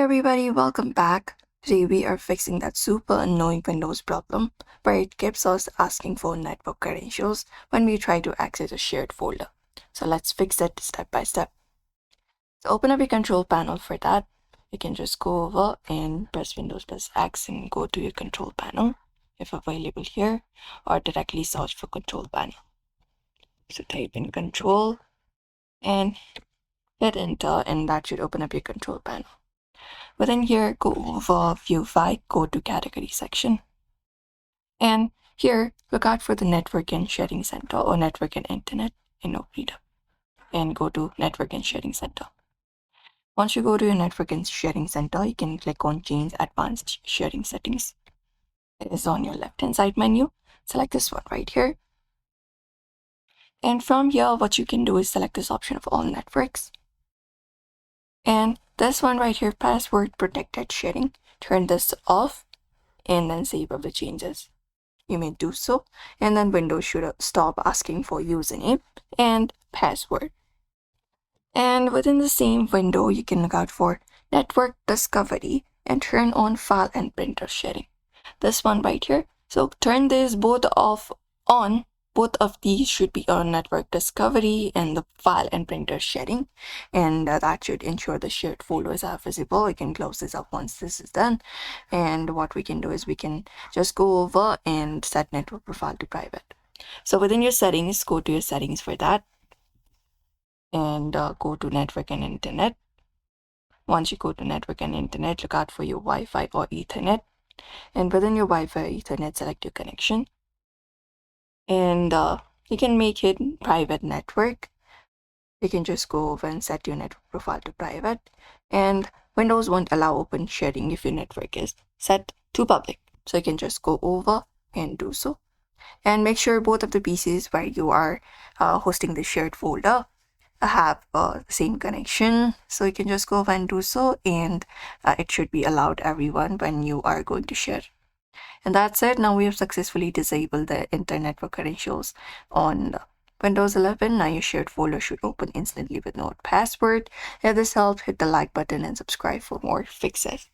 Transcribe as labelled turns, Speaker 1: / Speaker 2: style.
Speaker 1: everybody, welcome back. Today we are fixing that super annoying Windows problem where it keeps us asking for network credentials when we try to access a shared folder. So let's fix it step by step. So open up your control panel. For that, you can just go over and press Windows plus X and go to your control panel if available here, or directly search for control panel. So type in control and hit enter, and that should open up your control panel. Within here, go over View File, go to Category section. And here, look out for the Network and Sharing Center or Network and Internet and open it up. And go to Network and Sharing Center. Once you go to your Network and Sharing Center, you can click on Change Advanced Sharing Settings. It is on your left-hand side menu. Select this one right here. And from here, what you can do is select this option of All Networks. And this one right here, Password Protected Sharing, turn this off and then save up the changes. You may do so, and then Windows should stop asking for username and password. And within the same window, you can look out for Network Discovery and turn on File and Printer Sharing. This one right here. So turn this both off on. Both of these should be on Network Discovery and the File and Printer Sharing, and that should ensure the shared folders are visible. We can close this up once this is done, and what we can do is we can just go over and set network profile to private. So within your settings, go to your settings for that, and go to Network and Internet. Once you go to Network and Internet, look out for your Wi-Fi or Ethernet, and within your Wi-Fi or Ethernet, select your connection. And you can make it private network. You can just go over and set your network profile to private, and Windows won't allow open sharing if your network is set to public. So you can just go over and do so, and make sure both of the PCs where you are hosting the shared folder have the same connection. So you can just go over and do so, and it should be allowed everyone when you are going to share. And that's it. Now we have successfully disabled the internet for credentials on Windows 11. Now your shared folder should open instantly with no password. If this helped, hit the like button and subscribe for more fixes.